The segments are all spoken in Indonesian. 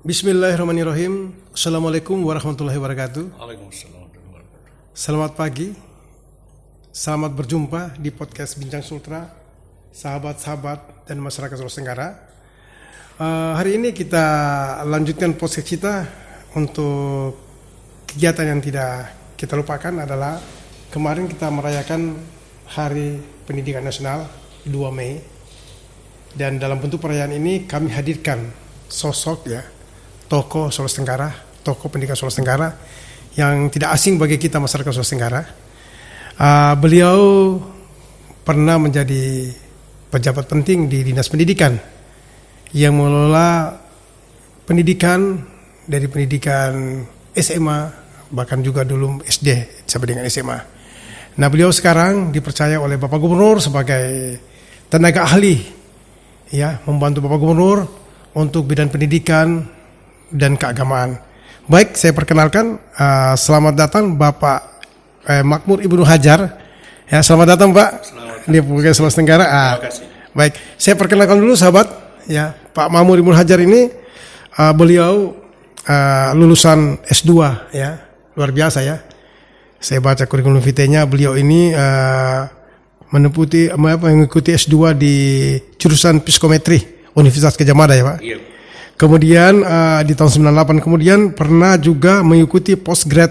Bismillahirrahmanirrahim. Assalamualaikum warahmatullahi wabarakatuh. Waalaikumsalam warahmatullahi wabarakatuh. Selamat pagi. Selamat berjumpa di podcast Bincang Sultra, sahabat-sahabat dan masyarakat Sulawesi Tenggara. Hari ini kita lanjutkan podcast kita untuk kegiatan yang tidak kita lupakan adalah kemarin kita merayakan Hari Pendidikan Nasional 2 Mei. Dan dalam bentuk perayaan ini kami hadirkan sosok tokoh Sulawesi Tenggara, tokoh pendidikan Sulawesi Tenggara yang tidak asing bagi kita masyarakat Sulawesi Tenggara. Beliau pernah menjadi pejabat penting di Dinas Pendidikan yang mengelola pendidikan dari pendidikan SMA bahkan juga dulu SD sampai dengan SMA. Nah, beliau sekarang dipercaya oleh Bapak Gubernur sebagai tenaga ahli, membantu Bapak Gubernur untuk bidang pendidikan dan keagamaan. Baik, saya perkenalkan, selamat datang Bapak Makmur Ibnu Hajar. Ya, selamat datang Pak. Di Provinsi Sulawesi Tenggara. Terima kasih. Baik, saya perkenalkan dulu sahabat. Ya, Pak Makmur Ibnu Hajar ini beliau lulusan S2, luar biasa ya. Saya baca kurikulum vitae-nya, beliau ini mengikuti S2 di jurusan psikometri Universitas Gadjah Mada ya Pak. Iya. Kemudian di tahun 98 kemudian pernah juga mengikuti postgrad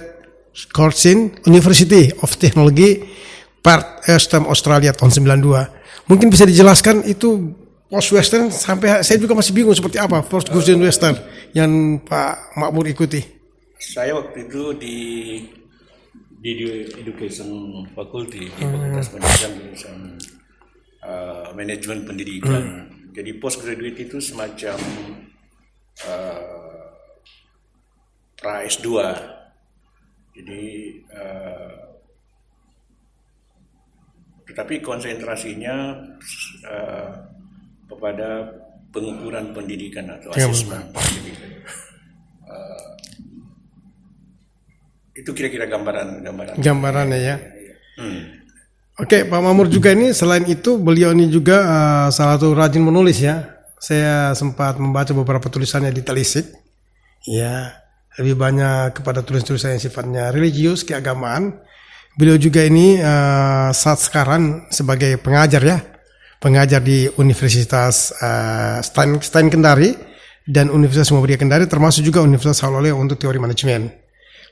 course in University of Technology Perth Western Australia tahun 92. Mungkin bisa dijelaskan itu post western sampai saya juga masih bingung seperti apa post western yang Pak Makmur ikuti. Saya waktu itu di Education Faculty di Fakultas Pendidikan jurusan Manajemen Pendidikan. Jadi postgraduate itu semacam pra S2. Jadi tetapi konsentrasinya kepada pengukuran pendidikan atau asesmen pendidikan. Itu kira-kira Gambarannya ya. Oke, Pak Makmur juga ini selain itu beliau ini juga salah satu rajin menulis ya. Saya sempat membaca beberapa tulisannya di Telisik. Ya, lebih banyak kepada tulisan-tulisan yang sifatnya religius, keagamaan. Beliau juga ini saat sekarang sebagai pengajar ya. Pengajar di Universitas Stein Kendari dan Universitas Muhammadiyah Kendari, termasuk juga Universitas Salole untuk teori manajemen.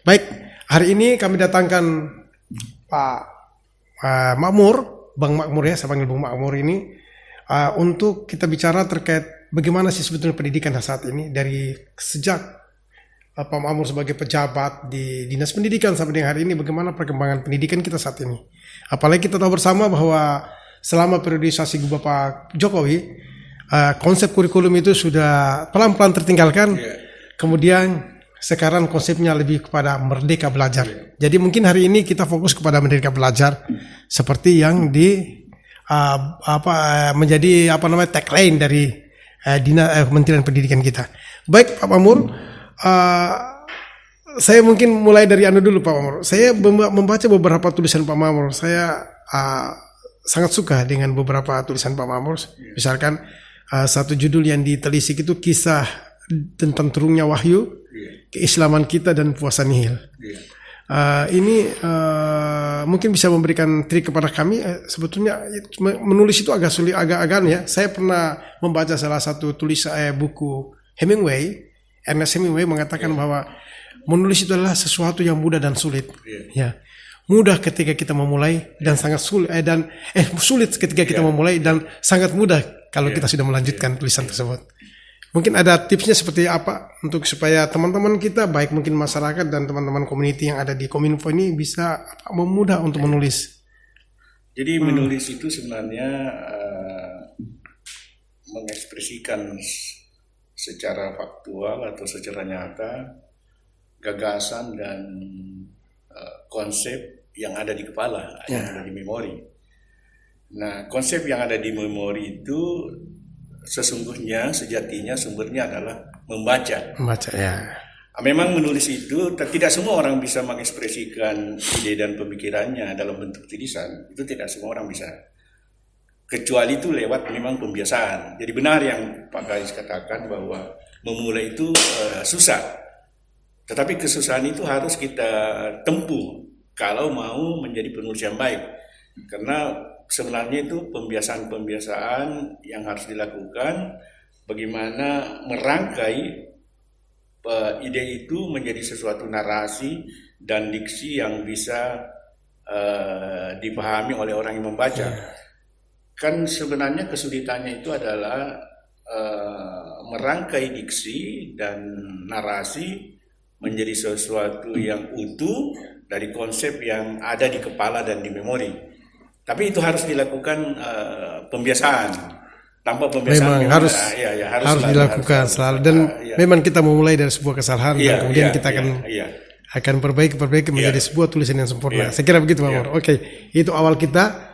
Baik, hari ini kami datangkan Pak Makmur, Bang Makmur ya, saya panggil Bang Makmur ini. Untuk kita bicara terkait bagaimana sih sebetulnya pendidikan saat ini dari sejak Pak Makmur sebagai pejabat di Dinas Pendidikan sampai dengan hari ini, bagaimana perkembangan pendidikan kita saat ini. Apalagi kita tahu bersama bahwa selama periodisasi Bapak Jokowi, konsep kurikulum itu sudah pelan-pelan tertinggalkan. Kemudian sekarang konsepnya lebih kepada merdeka belajar. Jadi mungkin hari ini kita fokus kepada merdeka belajar seperti yang menjadi tagline dari Kementerian Pendidikan kita. Baik Pak Makmur, saya mungkin mulai dari Anda dulu Pak Makmur. Saya membaca beberapa tulisan Pak Makmur. Saya sangat suka dengan beberapa tulisan Pak Makmur. Misalkan satu judul yang ditelisik itu kisah tentang turunnya wahyu, keislaman kita dan puasa nihil. Ini mungkin bisa memberikan trik kepada kami. Sebetulnya menulis itu agak sulit, agak ya. Saya pernah membaca salah satu buku Hemingway. Ernest Hemingway mengatakan bahwa menulis itu adalah sesuatu yang mudah dan sulit. Ya, mudah ketika kita memulai dan sangat sulit sulit ketika kita memulai dan sangat mudah kalau kita sudah melanjutkan tulisan tersebut. Mungkin ada tipsnya seperti apa untuk supaya teman-teman kita, baik mungkin masyarakat dan teman-teman community yang ada di Kominfo ini bisa memudah untuk menulis. Jadi menulis itu sebenarnya mengekspresikan secara faktual atau secara nyata gagasan dan konsep yang ada di kepala, yang ada di memori. Nah, konsep yang ada di memori itu sejatinya sumbernya adalah membaca ya. Memang menulis itu tidak semua orang bisa mengekspresikan ide dan pemikirannya dalam bentuk tulisan. Itu tidak semua orang bisa. kecuali itu lewat memang pembiasaan. Jadi benar yang Pak Gais katakan bahwa memulai itu susah. Tetapi kesusahan itu harus kita tempuh kalau mau menjadi penulis yang baik. Karena sebenarnya itu pembiasaan-pembiasaan yang harus dilakukan, bagaimana merangkai ide itu menjadi sesuatu narasi dan diksi yang bisa dipahami oleh orang yang membaca. Kan sebenarnya kesulitannya itu adalah merangkai diksi dan narasi menjadi sesuatu yang utuh dari konsep yang ada di kepala dan di memori. Tapi itu harus dilakukan pembiasaan. Tanpa pembiasaan memang harus dilakukan selalu. Dan memang kita memulai dari sebuah kesalahan dan kemudian kita akan perbaiki menjadi sebuah tulisan yang sempurna. Saya kira begitu, Pak Mor. Oke, itu awal kita.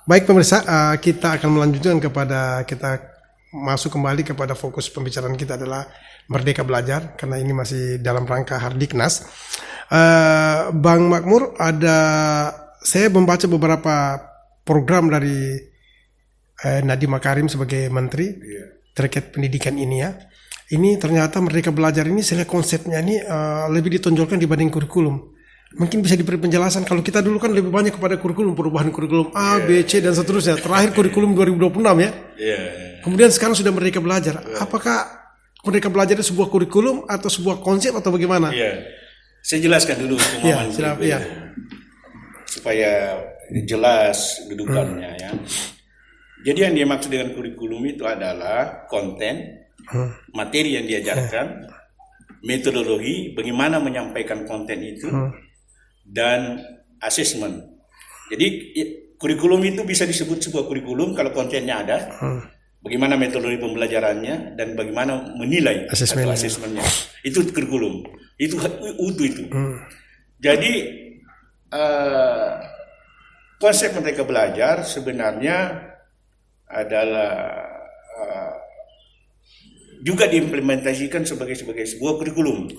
Baik pemirsa, kita akan melanjutkan kita masuk kembali kepada fokus pembicaraan kita adalah Merdeka Belajar, karena ini masih dalam rangka Hardiknas. Bang Makmur, saya membaca beberapa program dari Nadiem Makarim sebagai menteri terkait pendidikan ini ya. Ini ternyata Merdeka Belajar ini saya lihat konsepnya ini lebih ditonjolkan dibanding kurikulum. Mungkin bisa diberi penjelasan, kalau kita dulu kan lebih banyak kepada kurikulum, perubahan kurikulum A, B, C dan seterusnya. Terakhir kurikulum 2026 ya. Kemudian sekarang sudah Merdeka Belajar. Apakah Merdeka Belajar itu sebuah kurikulum atau sebuah konsep atau bagaimana? Saya jelaskan dulu supaya jelas dudukannya ya. Jadi yang dia maksud dengan kurikulum itu adalah konten, materi yang diajarkan, metodologi, bagaimana menyampaikan konten itu, dan asesmen. Jadi kurikulum itu bisa disebut sebuah kurikulum kalau kontennya ada, bagaimana metodologi pembelajarannya, dan bagaimana menilai asesmennya. Itu kurikulum, itu utuh itu. Jadi konsep Merdeka Belajar sebenarnya adalah juga diimplementasikan sebagai sebuah kurikulum,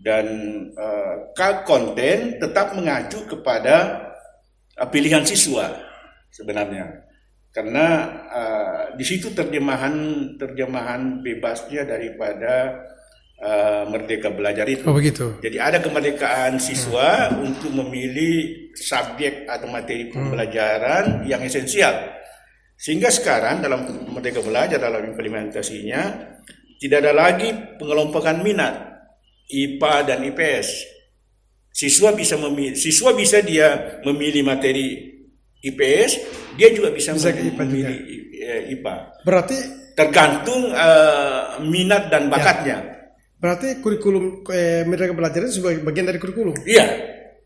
dan konten tetap mengacu kepada pilihan siswa sebenarnya, karena di situ terjemahan bebasnya daripada Merdeka Belajar itu. Begitu. Jadi ada kemerdekaan siswa untuk memilih subjek atau materi pembelajaran yang esensial. Sehingga sekarang dalam Merdeka Belajar, dalam implementasinya tidak ada lagi pengelompokan minat IPA dan IPS. Siswa bisa dia memilih materi IPS, dia juga bisa memilih IPA. Berarti tergantung minat dan bakatnya. Berarti kurikulum Merdeka Belajar itu sebagai bagian dari kurikulum. Iya.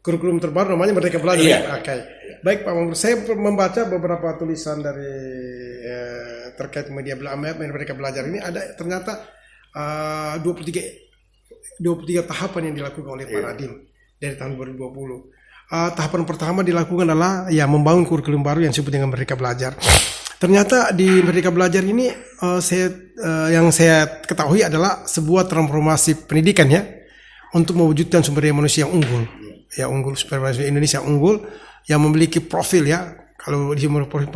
Kurikulum terbaru namanya Merdeka Belajar. Iya. Oke. Baik Pak Mamur, saya membaca beberapa tulisan dari terkait Merdeka Belajar ini, ada ternyata 23 tahapan yang dilakukan oleh Pak Nadiem dari tahun 2020. Tahapan pertama dilakukan adalah membangun kurikulum baru yang disebut dengan Merdeka Belajar. Ternyata di Merdeka Belajar ini yang saya ketahui adalah sebuah transformasi pendidikan ya, untuk mewujudkan sumber daya manusia yang unggul. Ya, sumber daya manusia Indonesia yang unggul, yang memiliki profil ya, kalau di profil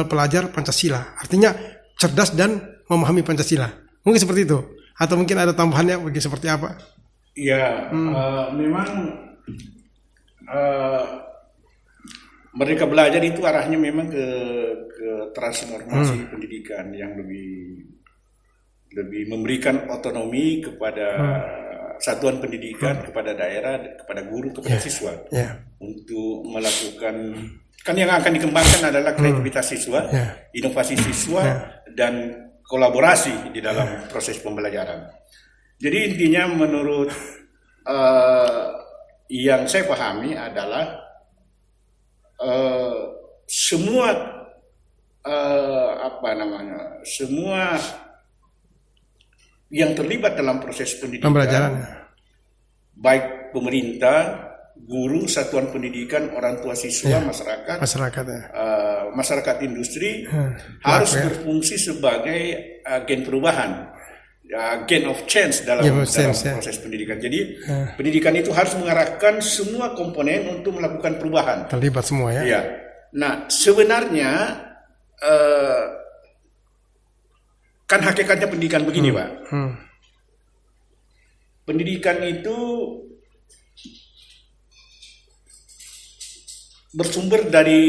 pelajar Pancasila, artinya cerdas dan memahami Pancasila. Mungkin seperti itu, atau mungkin ada tambahannya bagi seperti apa? Ya, memang Merdeka Belajar itu arahnya memang ke transformasi pendidikan yang lebih memberikan otonomi kepada satuan pendidikan, kepada daerah, kepada guru, kepada siswa untuk melakukan, kan yang akan dikembangkan adalah kreativitas siswa, inovasi siswa, dan kolaborasi di dalam proses pembelajaran. Jadi intinya menurut yang saya pahami adalah semua yang terlibat dalam proses pendidikan, baik pemerintah, guru, satuan pendidikan, orang tua siswa, masyarakat industri, harus berfungsi sebagai agen perubahan, agen of change dalam proses pendidikan. Jadi pendidikan itu harus mengarahkan semua komponen untuk melakukan perubahan. Terlibat semua ya. Iya. Nah, sebenarnya kan hakikatnya pendidikan begini, Pak. Hmm. Pendidikan itu bersumber dari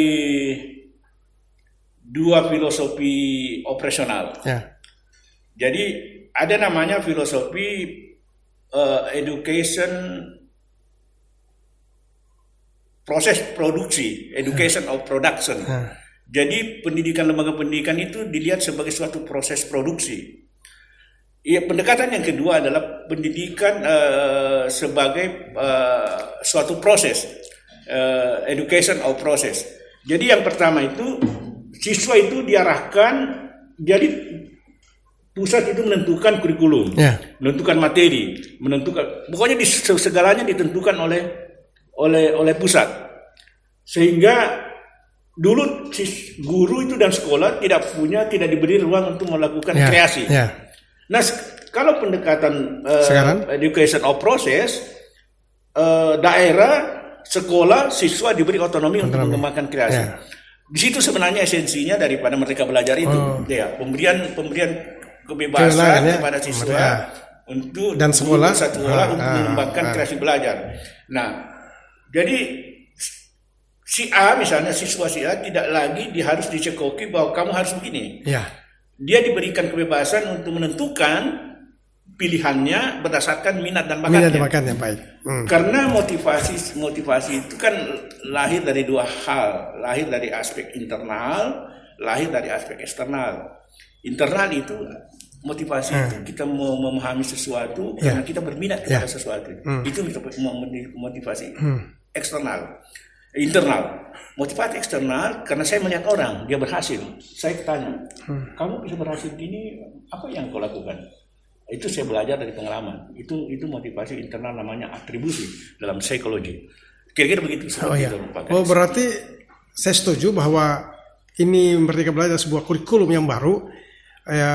dua filosofi operasional. Ya. Jadi ada namanya filosofi education proses produksi, education of production. Jadi pendidikan, lembaga pendidikan itu dilihat sebagai suatu proses produksi. Ya, pendekatan yang kedua adalah pendidikan sebagai suatu proses, education of process. Jadi yang pertama itu siswa itu diarahkan, jadi pusat itu menentukan kurikulum, menentukan materi, menentukan, pokoknya segalanya ditentukan oleh pusat. Sehingga dulu guru itu dan sekolah tidak diberi ruang untuk melakukan kreasi. Nah, kalau pendekatan education of process, daerah, sekolah, siswa diberi otonomi untuk mengembangkan kreasi. Di situ sebenarnya esensinya daripada Merdeka Belajar itu, ya, pemberian kebebasan kepada siswa untuk dan sekolah untuk mengembangkan kreasi belajar. Nah, jadi si A misalnya, siswa si A tidak lagi harus dicekoki bahwa kamu harus begini. Dia diberikan kebebasan untuk menentukan pilihannya berdasarkan minat dan bakatnya. Baik. Karena motivasi itu kan lahir dari dua hal, lahir dari aspek internal, lahir dari aspek eksternal. Internal itu motivasi itu kita memahami sesuatu karena kita berminat kepada sesuatu. Itu motivasi eksternal. Internal, motivasi eksternal karena saya melihat orang dia berhasil, saya tanya, kamu bisa berhasil gini, apa yang kau lakukan? Itu saya belajar dari pengalaman. Itu motivasi internal, namanya atribusi dalam psikologi. Kira-kira begitu. Berarti saya setuju bahwa ini Merdeka Belajar sebuah kurikulum yang baru.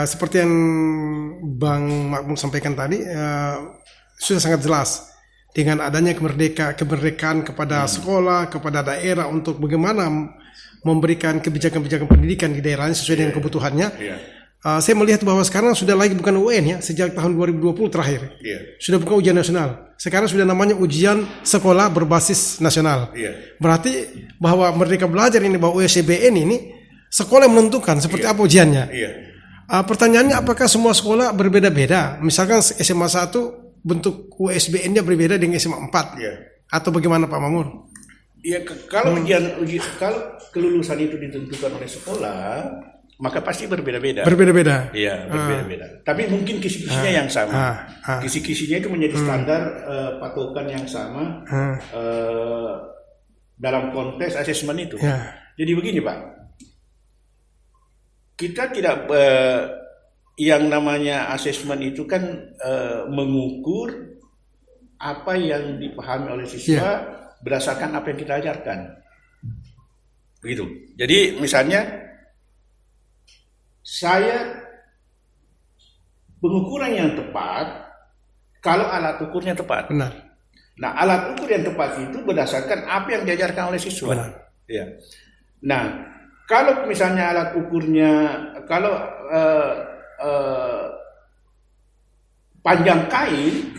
Seperti yang Bang Makmur sampaikan tadi, sudah sangat jelas. Dengan adanya kemerdekaan kepada sekolah, kepada daerah untuk bagaimana memberikan kebijakan-kebijakan pendidikan di daerahnya sesuai dengan kebutuhannya. Saya melihat bahwa sekarang sudah lagi bukan UN ya, sejak tahun 2020 terakhir. Sudah bukan ujian nasional. Sekarang sudah namanya ujian sekolah berbasis nasional. Berarti bahwa Merdeka Belajar ini, bahwa USBN ini sekolah yang menentukan seperti apa ujiannya. Pertanyaannya, apakah semua sekolah berbeda-beda? Misalkan SMA 1 bentuk USBN-nya berbeda dengan SMA 4 atau bagaimana Pak Mamur? Ya, kalau kalau kelulusan itu ditentukan oleh sekolah, maka pasti berbeda-beda. Iya, berbeda-beda. Tapi mungkin kisi-kisinya yang sama. Kisi-kisinya itu menjadi standar patokan yang sama dalam konteks asesmen itu. Jadi begini, Pak. Kita tidak yang namanya asesmen itu kan mengukur apa yang dipahami oleh siswa berdasarkan apa yang kita ajarkan. Begitu. Jadi misalnya pengukuran yang tepat kalau alat ukurnya tepat. Benar. Nah, alat ukur yang tepat itu berdasarkan apa yang diajarkan oleh siswa. Benar. Nah, kalau misalnya alat ukurnya panjang kain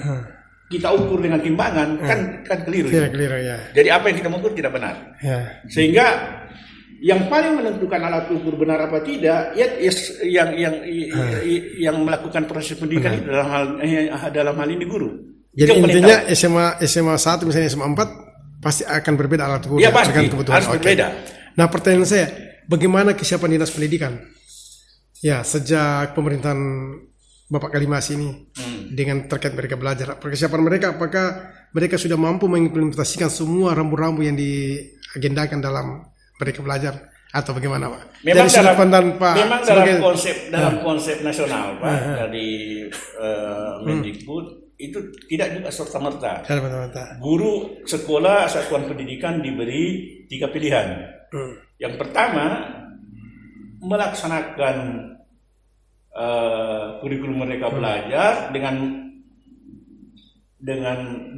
kita ukur dengan timbangan kan keliru. Jadi apa yang kita ukur tidak benar. Sehingga yang paling menentukan alat ukur benar apa tidak yang melakukan proses pendidikan itu dalam hal ini guru. Jadi intinya SMA 1 misalnya SMA 4 pasti akan berbeda alat ukur. Ya pasti harus berbeda. Nah, pertanyaan saya, bagaimana kesiapan dinas pendidikan? Ya, sejak pemerintahan Bapak Kalimas ini dengan terkait Merdeka Belajar, persiapan mereka, apakah mereka sudah mampu mengimplementasikan semua rambu-rambu yang diagendakan dalam Merdeka Belajar atau bagaimana, Pak? Memang dalam konsep nasional, Pak, dari Mendikbud itu tidak juga serta-merta. Guru sekolah satuan pendidikan diberi 3 pilihan. Yang pertama, melaksanakan kurikulum Merdeka Belajar dengan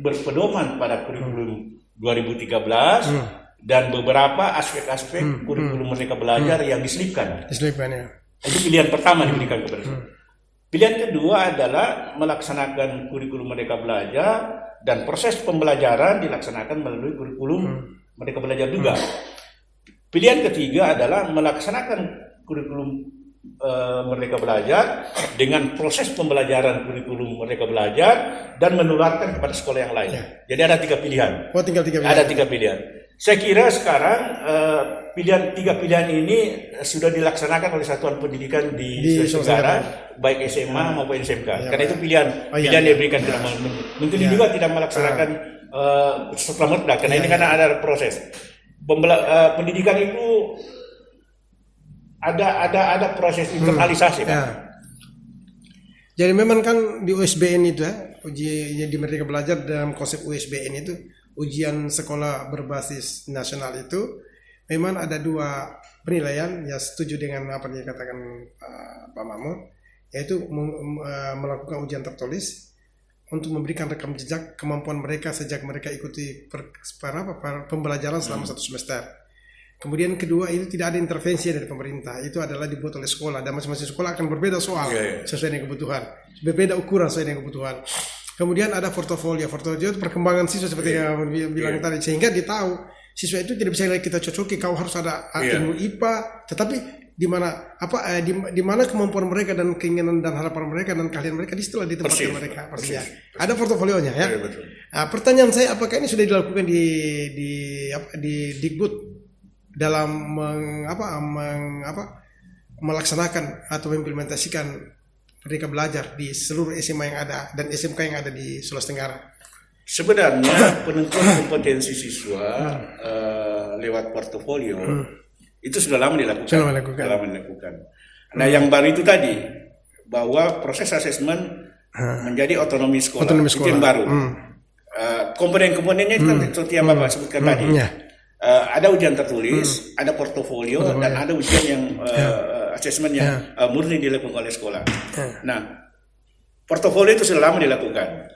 berpedoman pada kurikulum 2013 dan beberapa aspek-aspek kurikulum Merdeka Belajar yang diselipkan. Itu pilihan pertama diberikan kepada siswa. Pilihan kedua adalah melaksanakan kurikulum Merdeka Belajar dan proses pembelajaran dilaksanakan melalui kurikulum Merdeka Belajar juga. Pilihan ketiga adalah melaksanakan kurikulum Merdeka Belajar dengan proses pembelajaran kurikulum Merdeka Belajar dan menularkan kepada sekolah yang lain. Jadi ada 3 pilihan. Oh, tinggal 3 pilihan. Ada 3 pilihan. Saya kira sekarang tiga pilihan ini sudah dilaksanakan oleh satuan pendidikan di Sulawesi Tenggara, baik SMA maupun SMK. Karena itu pilihan yang diberikan tidak mungkin juga tidak melaksanakan setelah mutlak, karena ini karena ada proses. Pendidikan itu ada proses internalisasi. Jadi memang kan di USBN itu ujian di Merdeka Belajar dalam konsep USBN itu ujian sekolah berbasis nasional itu memang ada 2 penilaian. Ya, setuju dengan apa yang dikatakan Pak Mahmud, yaitu melakukan ujian tertulis untuk memberikan rekam jejak kemampuan mereka sejak mereka ikuti pembelajaran selama 1 semester. Kemudian kedua, itu tidak ada intervensi dari pemerintah, itu adalah dibuat oleh sekolah dan masing-masing sekolah akan berbeda soal sesuai dengan kebutuhan, berbeda ukuran sesuai dengan kebutuhan. Kemudian ada portofolio itu perkembangan siswa seperti yang bilang tadi, sehingga dia tahu siswa itu tidak bisa lagi kita cocoki, kau harus ada ilmu IPA, tetapi di mana kemampuan mereka dan keinginan dan harapan mereka dan keahlian mereka di tempat mereka. Ada portofolionya ya. Nah, pertanyaan saya, apakah ini sudah dilakukan di Dikbud dalam melaksanakan atau mengimplementasikan Merdeka Belajar di seluruh SMA yang ada dan SMK yang ada di Sulawesi Tenggara? Sebenarnya penentuan kompetensi siswa lewat portofolio itu sudah lama dilakukan. Nah, yang baru itu tadi bahwa proses asesmen menjadi otonomi sekolah. Itu yang baru. Komponen-komponennya kan seperti yang Bapak sebutkan tadi. Ada ujian tertulis, ada portofolio, dan ada ujian yang asesmen yang murni dilakukan oleh sekolah. Nah, portofolio itu sudah lama dilakukan,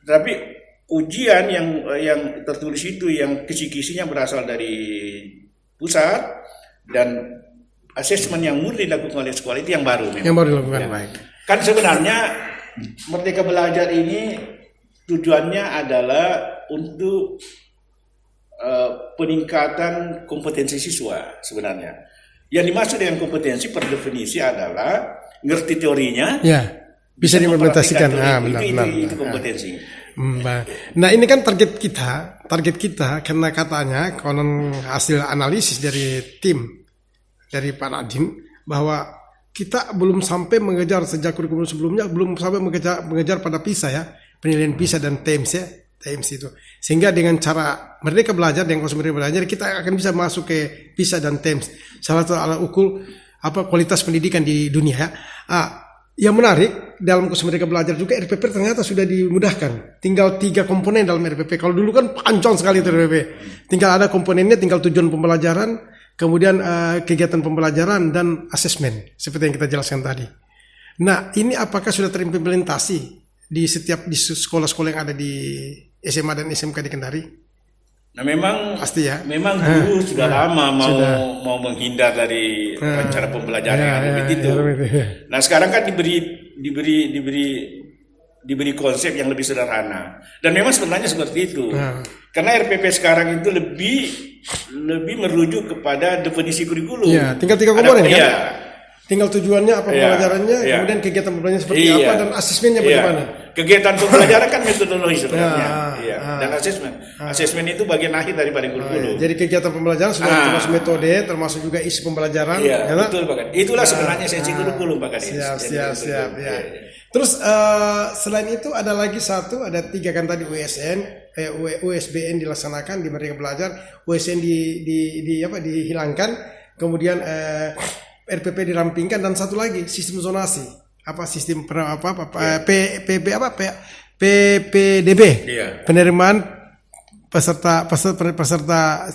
tapi ujian yang tertulis itu yang kisi-kisinya berasal dari pusat dan asesmen yang murni dilakukan oleh sekolah itu yang baru. Yang baru dilakukan, baik. Kan sebenarnya Merdeka Belajar ini tujuannya adalah untuk peningkatan kompetensi siswa sebenarnya. Yang dimaksud dengan kompetensi per definisi adalah ngerti teorinya, bisa diimplementasikan. Itu kompetensi. Nah, ini kan target kita karena katanya konon hasil analisis dari tim dari Pak Nadiem bahwa kita belum sampai mengejar sejak kurikulum sebelumnya, belum sampai mengejar pada PISA ya, penilaian PISA dan TIMSS itu. Sehingga dengan cara Merdeka Belajar, dengan konsep Merdeka Belajar, kita akan bisa masuk ke PISA dan TIMSS, salah satu alat ukur kualitas pendidikan di dunia. Yang menarik dalam konsep Merdeka Belajar juga RPP ternyata sudah dimudahkan. Tinggal 3 komponen dalam RPP. Kalau dulu kan panjang sekali itu RPP. Tinggal ada komponennya, tinggal tujuan pembelajaran, kemudian kegiatan pembelajaran dan asesmen seperti yang kita jelaskan tadi. Nah, ini apakah sudah terimplementasi di sekolah-sekolah yang ada di SMA dan SMK di Kendari? Nah, memang pasti ya. Memang dulu sudah lama mau menghindar dari cara pembelajaran yang ada begitu. Nah, sekarang kan diberi konsep yang lebih sederhana. Dan memang sebenarnya seperti itu. Karena RPP sekarang itu lebih merujuk kepada definisi kurikulum. Iya, tinggal 3 komponen kan? Tinggal tujuannya apa pembelajarannya, kemudian kegiatan pembelajarannya seperti apa, dan asesmennya bagaimana. Kegiatan pembelajaran kan metodologi sebenarnya. Dan asesmen itu bagian akhir daripada kurikulum. Jadi kegiatan pembelajaran sudah termasuk metode, termasuk juga isi pembelajaran. Betul Pak Kadis. Itulah sebenarnya esensi kurikulum Pak Kadis. Siap. Terus selain itu ada lagi ada 3 kan tadi USBN dilaksanakan di Merdeka Belajar, USN dihilangkan, kemudian RPP dirampingkan, dan satu lagi sistem zonasi, PPDB, penerimaan peserta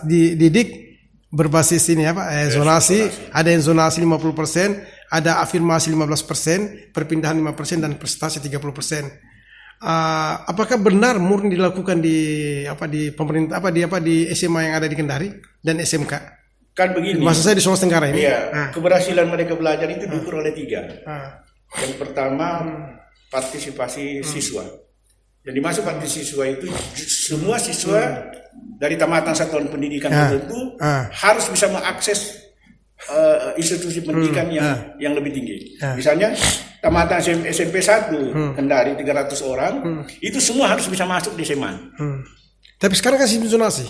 didik berbasis zonasi. Ada yang zonasi 50%, ada afirmasi 15%, perpindahan 5%, dan prestasi 30%. Apakah benar murni dilakukan di pemerintah di SMA yang ada di Kendari dan SMK? Kan begini. Maksud saya di Sulawesi Tenggara ini. Iya, keberhasilan mereka belajar itu diukur oleh 3. Yang pertama partisipasi siswa. Jadi masuk partisipasi siswa itu semua siswa dari tamatan satuan pendidikan tertentu harus bisa mengakses institusi pendidikan yang lebih tinggi. Misalnya tamatan SMP 1 Kendari 300 orang, itu semua harus bisa masuk di SMA. Tapi sekarang kasih zonasi.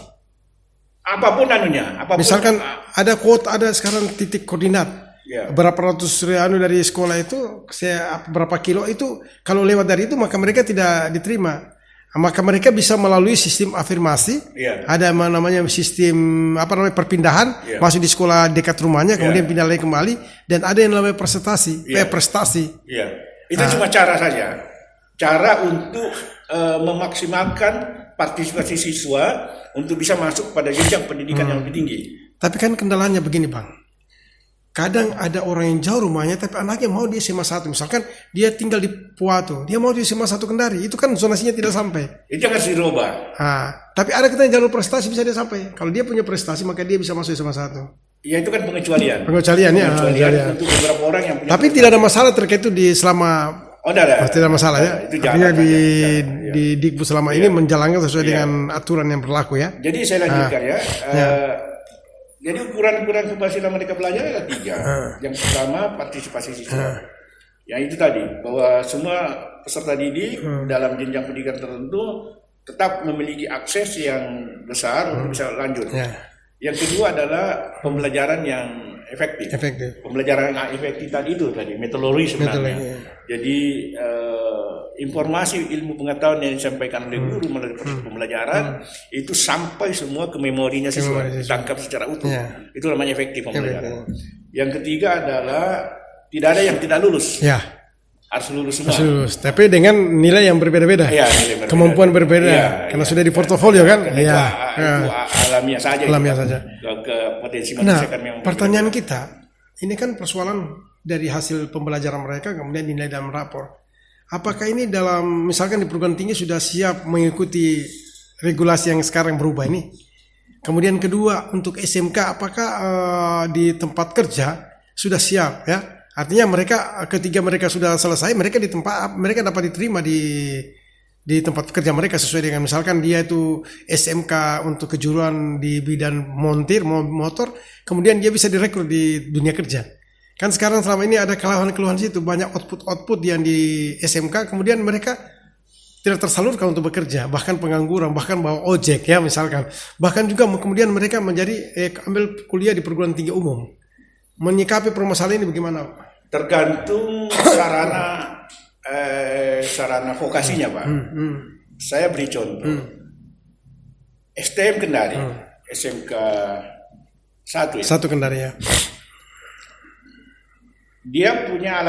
Apapun anunya, Misalkan ada kuota, ada sekarang titik koordinat. Berapa ratus dari sekolah itu, berapa kilo itu, kalau lewat dari itu maka mereka tidak diterima. Maka mereka bisa melalui sistem afirmasi. Ada namanya sistem perpindahan, masuk di sekolah dekat rumahnya, kemudian pindah lagi kembali, dan ada yang namanya prestasi. Itu cuma cara saja. Cara untuk memaksimalkan partisipasi siswa untuk bisa masuk pada jenjang pendidikan yang lebih tinggi. Tapi kan kendalanya begini, Bang. Kadang ada orang yang jauh rumahnya tapi anaknya mau di SMA 1. Misalkan dia tinggal di Puato, dia mau di SMA 1 Kendari, itu kan zonasinya tidak sampai. Itu harus dirubah. Tapi ada kita yang jalur prestasi bisa dia sampai. Kalau dia punya prestasi maka dia bisa masuk SMA 1. Ya itu kan pengecualian. Pengecualian untuk beberapa orang yang punya. Tapi tidak ada masalah terkait itu di selama. Pasti ada masalah ya. Artinya di Dikbud selama ini menjalankan sesuai dengan aturan yang berlaku ya. Jadi saya lanjutkan ya. Jadi ukuran-ukuran keberhasilan mereka belajar ada 3. Yang pertama partisipasi siswa. Yang itu tadi bahwa semua peserta didik dalam jenjang pendidikan tertentu tetap memiliki akses yang besar untuk bisa lanjut. Yang kedua adalah pembelajaran yang efektif. Pembelajaran yang efektif tadi itu tadi metodologi sebenarnya. Jadi informasi ilmu pengetahuan yang disampaikan oleh guru melalui proses pembelajaran itu sampai semua ke memorinya siswa, ditangkap secara utuh. Itu namanya efektif pembelajaran. Yang ketiga adalah tidak ada yang tidak lulus. Harus lulus semua. Harus lulus. Tapi dengan nilai yang berbeda-beda. Kemampuan berbeda. Karena sudah di portofolio kan. Itu alamiah saja. Ke potensi manusia kan memang. Pertanyaan kita, ini kan persoalan dari hasil pembelajaran mereka kemudian dinilai dalam rapor. Apakah ini dalam misalkan di perguruan tinggi sudah siap mengikuti regulasi yang sekarang berubah ini? Kemudian kedua untuk SMK apakah di tempat kerja sudah siap ya? Artinya mereka ketika mereka sudah selesai mereka dapat diterima di tempat kerja mereka sesuai dengan misalkan dia itu SMK untuk kejuruan di bidang montir motor, kemudian dia bisa direkrut di dunia kerja. Kan sekarang selama ini ada keluhan-keluhan situ, banyak output yang di SMK, kemudian mereka tidak tersalurkan untuk bekerja, bahkan pengangguran, bahkan bawa ojek ya misalkan. Bahkan juga kemudian mereka menjadi ambil kuliah di perguruan tinggi umum. Menyikapi permasalahan ini bagaimana? Tergantung sarana vokasinya Pak. Saya beri contoh. STM Kendari, SMK 1 Kendari ya. Dia punya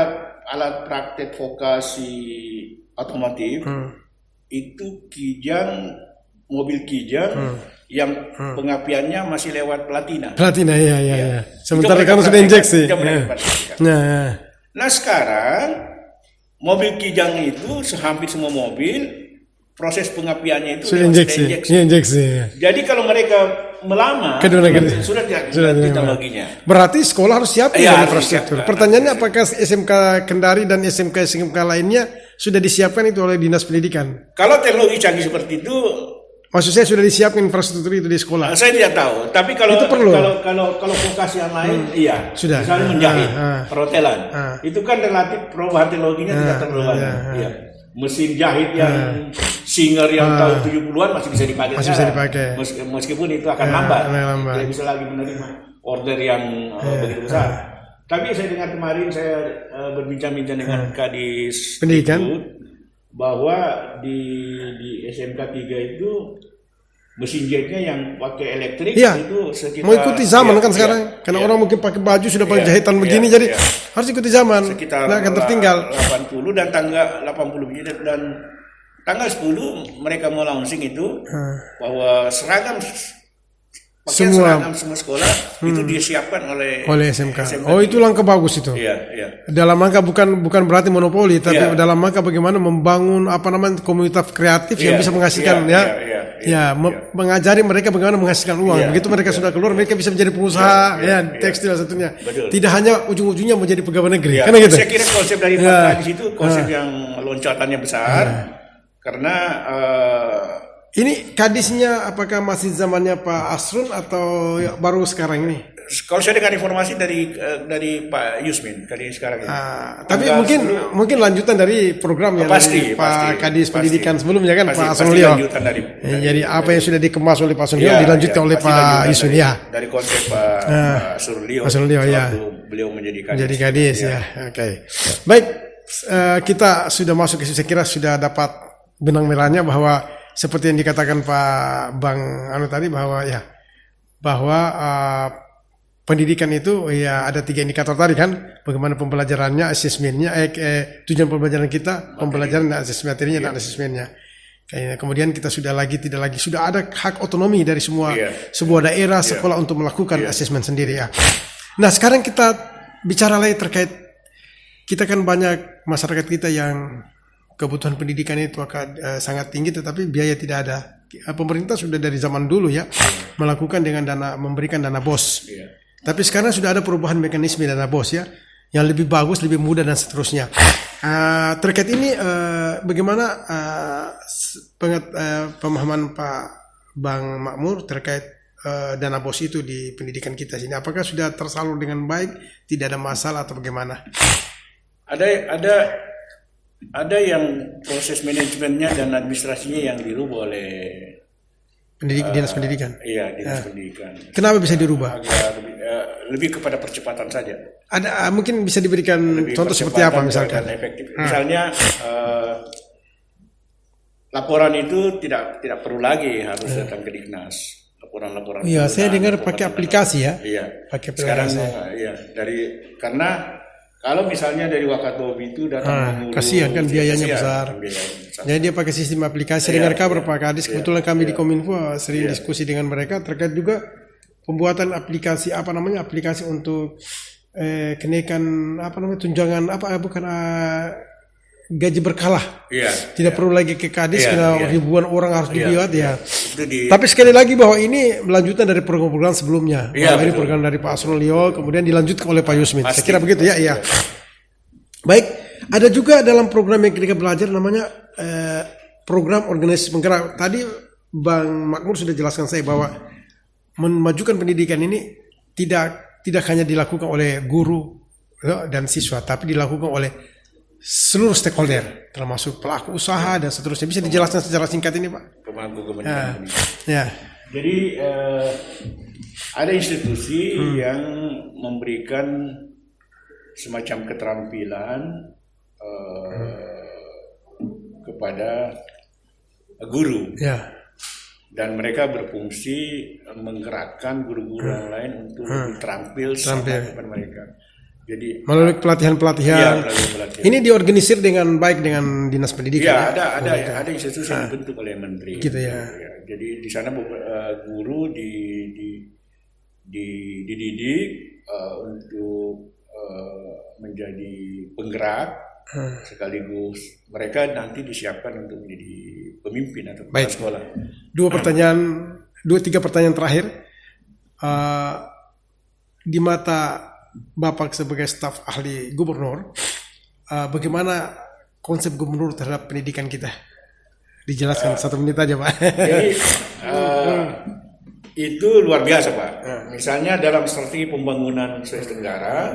alat praktek vokasi otomotif itu mobil kijang yang pengapiannya masih lewat platina. Ya. Sementara kan sudah injeksi. Nah sekarang mobil kijang itu hampir semua mobil proses pengapiannya itu sudah injeksi. Jadi kalau mereka melamar sudah teknologinya. Berarti sekolah harus siap infrastruktur. Pertanyaannya apakah SMK Kendari dan SMK lainnya sudah disiapkan itu oleh Dinas Pendidikan? Kalau teknologi canggih seperti itu, maksud saya sudah disiapkan infrastruktur itu di sekolah. Saya tidak tahu. Tapi kalau vokasi yang lain, iya. Sudah. Misalnya menjahit, perhotelan, itu kan relatif perubahan teknologinya tidak terlalu banyak. Iya. Mesin jahit yang Singer yang tahun 70-an masih bisa dipakai. Meskipun itu akan lambat. Tidak bisa lagi menerima order yang begitu besar. Tapi saya dengar kemarin saya berbincang-bincang dengan Kadis Pendidikan bahwa di SMK 3 itu mesin jahitnya yang pakai elektrik itu sekitar mengikuti zaman kan sekarang. Karena orang mungkin pakai baju sudah pakai jahitan begini jadi harus ikuti zaman. Sekitar akan tertinggal 80 dan tanggal 80 begini dan tanggal 10 mereka mau launching itu bahwa seragam Pakaian Semua. seragam semua sekolah itu disiapkan oleh SMK. Oh, itu langkah bagus itu. Iya, iya. Dalam rangka bukan berarti monopoli, tapi Iya. dalam rangka bagaimana membangun komunitas kreatif yang Iya, bisa menghasilkan iya, mengajari mereka bagaimana menghasilkan uang. Iya, Begitu mereka sudah keluar, mereka bisa menjadi pengusaha, tekstil satunya. Betul. Tidak hanya ujung-ujungnya menjadi pegawai negeri, Ya, kan gitu. saya kira konsep dari Pak Kadis itu konsep yang loncatannya besar karena Ini kadisnya apakah masih zamannya Pak Asrun atau baru sekarang ini? kalau saya dengar informasi dari Pak Yusmin Kadis sekarang ini. Tapi mungkin lanjutan dari program yang Pasti, dari Pak Kadis pasti. Pendidikan sebelumnya kan Pak Asrun Pasti Lio. lanjutan dari Jadi apa yang sudah dikemas oleh Pak Asrun Lio Iya, dilanjutkan oleh pasti Pak lanjutan Yusmin dari, ya. dari konsep Pak Surlio. Pak Surlio, ya. Waktu beliau menjadi Kadis. Jadi Kadis ya. Oke. Baik, kita sudah masuk ke saya kira sudah dapat benang merahnya bahwa seperti yang dikatakan Pak Bang Anu tadi bahwa pendidikan itu ya ada 3 indikator tadi kan, bagaimana pembelajarannya, asesmennya, tujuan pembelajaran kita, pembelajaran dan asesmen materinya dan asesmennya. Kemudian kita sudah ada hak otonomi dari sebuah daerah sekolah untuk melakukan asesmen sendiri ya. Nah sekarang kita bicara lagi terkait kita kan banyak masyarakat kita yang kebutuhan pendidikan itu akan sangat tinggi, tetapi biaya tidak ada. Pemerintah sudah dari zaman dulu ya melakukan dengan memberikan dana BOS. Iya. Tapi sekarang sudah ada perubahan mekanisme dana BOS ya, yang lebih bagus, lebih mudah dan seterusnya. Terkait ini bagaimana pemahaman Pak Bang Makmur terkait dana BOS itu di pendidikan kita sini? Apakah sudah tersalur dengan baik, tidak ada masalah atau bagaimana? Ada yang proses manajemennya dan administrasinya yang dirubah oleh Dinas pendidikan. Iya, Dinas Pendidikan. Kenapa bisa dirubah? Agar lebih kepada percepatan saja. Ada mungkin bisa diberikan Lebih contoh seperti apa percepatan misalkan? dan efektif. Misalnya laporan itu tidak perlu lagi harus datang ke Dignas. Laporan-laporan. Iya, saya dengar laporan pakai tindakan. aplikasi ya. Iya. Pakai Sekarang aplikasi. karena kalau misalnya dari Wakatobi itu datang mengurus, kasihan kan biayanya kasihan, besar. biayanya besar. Jadi dia pakai sistem aplikasi. Saya dengar kabar Pak Kadis, kebetulan kami di Kominfo sering diskusi dengan mereka terkait juga pembuatan aplikasi aplikasi untuk kenaikan tunjangan gaji berkala. Iya. Tidak perlu lagi ke Kadis karena ribuan orang harus dibuat ya. Itu Tapi sekali lagi bahwa ini melanjutan dari program-program sebelumnya. Iya, Bahwa ini betul. program dari Pak Asrul Lio, kemudian dilanjutkan oleh Pak Yusmin. Saya Pasti, kira begitu ya, iya. Baik, ada juga dalam program yang kita belajar namanya program organisasi penggerak. Tadi Bang Makmur sudah jelaskan saya bahwa memajukan pendidikan ini tidak hanya dilakukan oleh guru dan siswa, tapi dilakukan oleh seluruh stakeholder, termasuk pelaku usaha dan seterusnya. Bisa dijelaskan secara singkat ini, Pak? pemangku kepentingan pendidikan. Ya. Jadi ada institusi yang memberikan semacam keterampilan kepada guru. Ya. Dan mereka berfungsi menggerakkan guru-guru yang lain untuk lebih terampil sama kepada mereka. Jadi Melalui pelatihan-pelatihan. melalui pelatihan. Ini diorganisir dengan baik dengan Dinas Pendidikan. Ya, ada institusi yang dibentuk oleh menteri. Gitu ya. Jadi di sana guru dididik untuk menjadi penggerak, sekaligus mereka nanti disiapkan untuk menjadi pemimpin atau kepala sekolah. 3 pertanyaan terakhir. Di mata Bapak sebagai staf ahli gubernur, bagaimana konsep gubernur terhadap pendidikan kita? Dijelaskan 1 menit aja, Pak. Jadi itu luar biasa, Pak. Misalnya dalam strategi pembangunan Sulawesi Tenggara,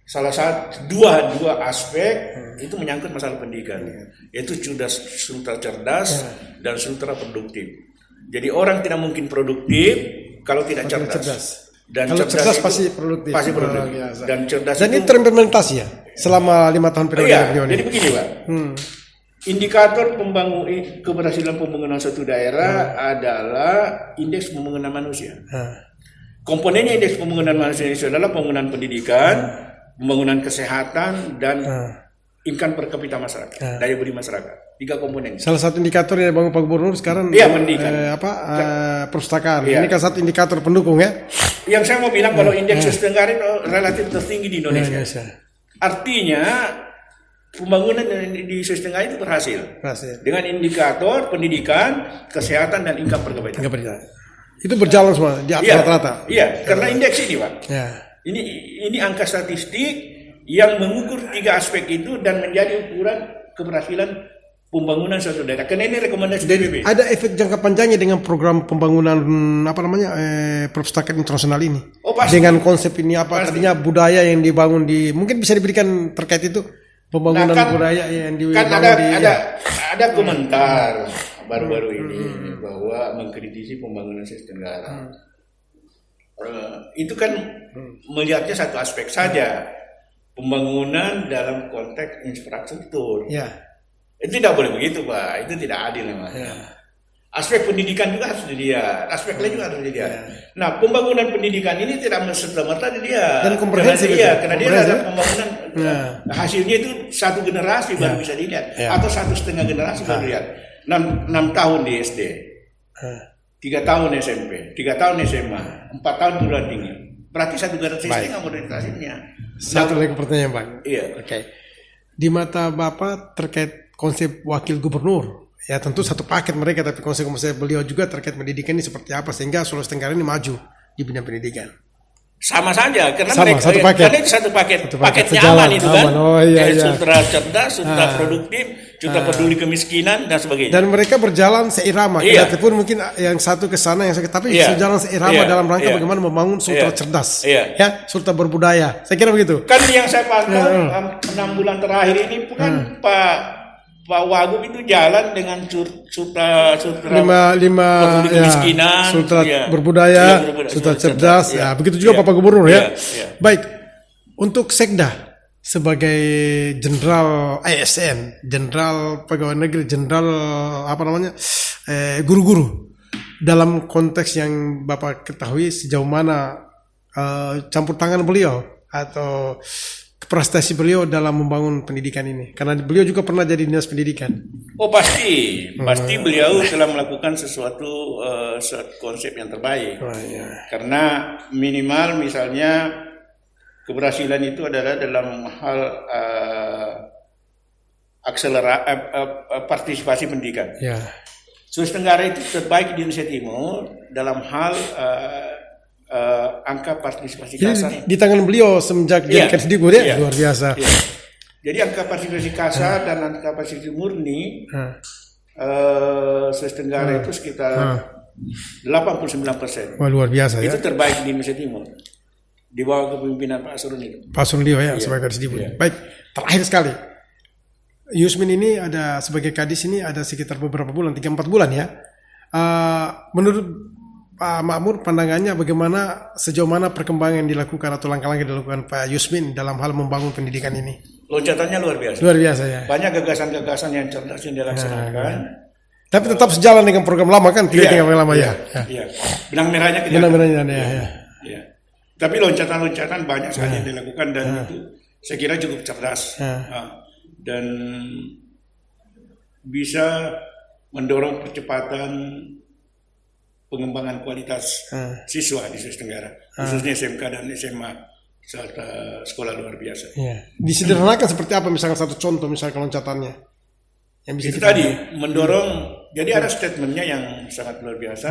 salah satu dua aspek itu menyangkut masalah pendidikan, yaitu sultra cerdas dan sultra produktif. Jadi orang tidak mungkin produktif kalau tidak cerdas. Dan kalau cerdas itu pasti produktif. Pasti produktif. Dan cerdas Dan ini terimplementasi ya selama 5 tahun periode beliau ini. jadi begini, Pak. Indikator keberhasilan pembangunan suatu daerah adalah indeks pembangunan manusia. Komponennya indeks pembangunan manusia itu adalah pembangunan pendidikan, pembangunan kesehatan, dan income per kapita masyarakat, daya beli masyarakat. 3 komponen. Salah satu indikator yang dibangun Pak Gubernur sekarang pendidikan. Perpustakaan. Ini kan satu indikator pendukung ya. Yang saya mau bilang kalau indeks Sulawesi Tenggara itu relatif tertinggi di Indonesia. Artinya pembangunan di Sulawesi Tenggara itu berhasil. Dengan indikator pendidikan, kesehatan dan income per kapita. Itu berjalan semua di atas rata-rata. Iya, karena indeks ini, Pak. Ya. Ini angka statistik yang mengukur 3 aspek itu dan menjadi ukuran keberhasilan pembangunan suatu daerah. Karena ini rekomendasi PBB. Ada efek jangka panjangnya dengan program pembangunan perpustakaan internasional ini. Pasti. Dengan konsep ini tadinya budaya yang dibangun mungkin bisa diberikan terkait itu pembangunan budaya yang dibangun ada komentar baru-baru ini bahwa mengkritisi pembangunan Sulawesi Tenggara. Itu kan melihatnya satu aspek saja, pembangunan dalam konteks infrastruktur. Ya. Itu tidak boleh begitu, Pak. Itu tidak adil namanya. Aspek pendidikan juga harus dilihat, aspek lain juga harus dilihat. Nah, pembangunan pendidikan ini tidak serta-merta dilihat. Dan komprehensif. Karena dia ada pembangunan hasilnya itu 1 generasi baru bisa dilihat, atau 1,5 generasi baru dilihat. 6 tahun di SD, 3 tahun SMP, 3 tahun SMA, 4 tahun perguruan tinggi. Berarti 1 generasi setengah modernisasinya. Satu lagi pertanyaan, Bang. Iya. Oke. Di mata Bapak terkait konsep wakil gubernur, ya tentu satu paket mereka, tapi konsep beliau juga terkait pendidikan ini seperti apa sehingga Sulawesi Tenggara ini maju di bidang pendidikan. Sama saja, karena satu paket. Karena itu satu paket nyaman itu kan. Sultra cerdas, sultra produktif, sultra peduli kemiskinan dan sebagainya. Dan mereka berjalan seirama. Pun mungkin yang satu ke sana, yang satu, tapi sejalan seirama dalam rangka bagaimana membangun sultra cerdas, ya, sultra berbudaya. Saya kira begitu. Kan yang saya pantau 6 bulan terakhir ini kan Pak Wagub itu jalan dengan sultra lima kemiskinan, sultra berbudaya, sultra cerdas, begitu juga Bapak Gubernur ya. Baik, untuk Sekda sebagai jenderal ASN, jenderal pegawai negeri, jenderal guru-guru, dalam konteks yang Bapak ketahui sejauh mana campur tangan beliau atau prestasi beliau dalam membangun pendidikan ini, karena beliau juga pernah jadi dinas pendidikan. Pasti beliau telah melakukan sesuatu konsep yang terbaik. Karena minimal misalnya keberhasilan itu adalah dalam hal partisipasi pendidikan. Sulawesi Tenggara itu terbaik di Indonesia Timur dalam hal angka partisipasi kasar. Di tangan beliau semenjak jadi Kemdikbud luar biasa. Jadi angka partisipasi kasar dan angka partisipasi murni Sulawesi Tenggara itu sekitar 89%. Wah, luar biasa ya. Itu terbaik di Indonesia Timur. Di bawah kepemimpinan Pak Surun itu. Pak Surun sebagai Kemdikbud. Baik, terakhir sekali. Yusmin ini ada sebagai kadis ini ada sekitar beberapa bulan, 3-4 bulan ya. Menurut Pak Makmur, pandangannya bagaimana, sejauh mana perkembangan yang dilakukan atau langkah-langkah yang dilakukan Pak Yusmin dalam hal membangun pendidikan ini? Loncatannya luar biasa. Luar biasa ya. Banyak gagasan-gagasan yang cerdas yang dilaksanakan. Tapi tetap sejalan dengan program lama kan? Tidak yang lama ya. Benang merahnya kita. Benang merahnya ya. Tapi loncatan-loncatan banyak sekali yang dilakukan dan itu saya kira cukup cerdas. Dan bisa mendorong percepatan pengembangan kualitas siswa di Sulawesi Tenggara, khususnya SMK dan SMA serta sekolah luar biasa. Disederhanakan seperti apa misalkan satu contoh misalkan loncatannya? Yang bisa itu tadi mendorong, jadi ada statementnya yang sangat luar biasa.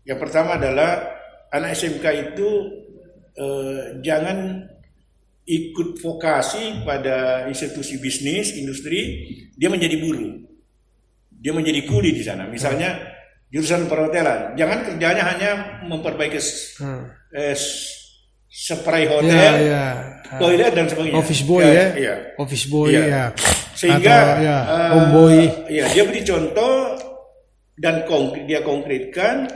Yang pertama adalah anak SMK itu jangan ikut vokasi pada institusi bisnis, industri, dia menjadi buruh, dia menjadi kuli di sana. Misalnya jurusan perhotelan, jangan kerjanya hanya memperbaiki spray hotel, toilet dan sebagainya. Office boy office boy Sehingga homeboy. Dia beri contoh dan dia konkretkan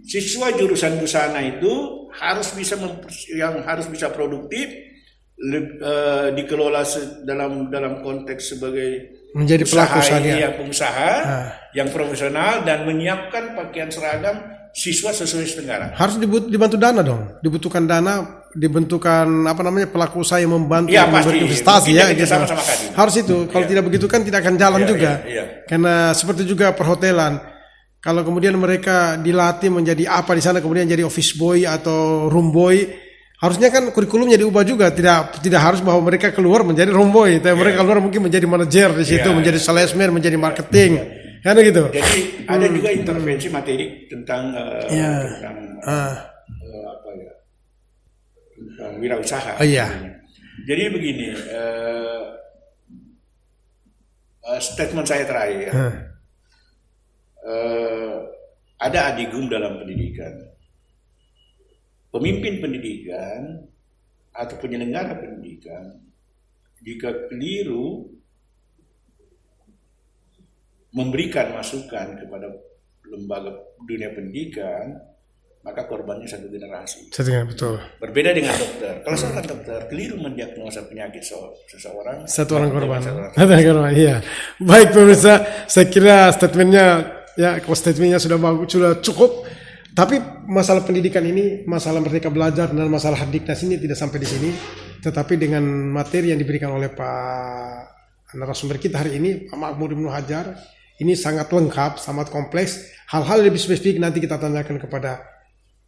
siswa jurusan busana itu harus bisa produktif, dikelola dalam konteks sebagai menjadi pelaku usaha pengusaha yang profesional dan menyiapkan pakaian seragam siswa Sulawesi Tenggara. Harus dibantu dana dong. Dibutuhkan dana, dibentukan pelaku usaha yang membantu Iya, memberi pasti. investasi Mungkin ya. kita Gitu. sama-sama kadin. Harus itu. Kalau tidak begitu kan tidak akan jalan Iya, juga. iya. Karena seperti juga perhotelan. Kalau kemudian mereka dilatih menjadi apa di sana, kemudian jadi office boy atau room boy, harusnya kan kurikulumnya diubah juga. Tidak harus bahwa mereka keluar menjadi room boy, tapi mereka keluar mungkin menjadi manajer di situ, Iya. menjadi salesman, menjadi marketing, kan gitu. Jadi ada juga intervensi materi tentang Iya. tentang tentang wirausaha. Oh, iya. Jadi begini, statement saya terakhir. Ada adigum dalam pendidikan. Pemimpin pendidikan atau penyelenggara pendidikan jika keliru memberikan masukan kepada lembaga dunia pendidikan, maka korbannya satu generasi. Betul. Berbeda dengan dokter. Kalau seorang dokter keliru mendiagnosa penyakit seseorang, Satu orang korban. satu orang Satu orang korban. Iya. Baik pemirsa, saya kira statementnya sudah bagus, sudah cukup. Tapi masalah pendidikan ini, masalah Merdeka Belajar dan masalah Hardiknas ini tidak sampai di sini. Tetapi dengan materi yang diberikan oleh Pak narasumber kita hari ini, Pak Makmur Ibnu Hajar, ini sangat lengkap, sangat kompleks. Hal-hal lebih spesifik nanti kita tanyakan kepada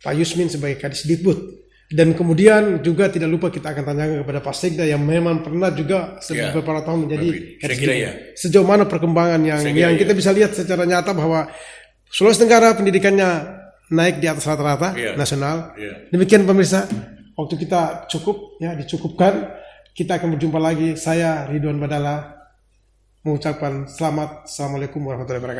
Pak Yusmin sebagai Kadis Dikbud. Dan kemudian juga tidak lupa kita akan tanyakan kepada Pak Sekda yang memang pernah juga beberapa tahun menjadi Kadis Dikbud. Sejauh mana perkembangan yang kita bisa lihat secara nyata bahwa Sulawesi Tenggara pendidikannya naik di atas rata-rata nasional. Demikian pemirsa, waktu kita cukup ya, dicukupkan. Kita akan berjumpa lagi. Saya Ridwan Badala mengucapkan assalamualaikum warahmatullahi wabarakatuh.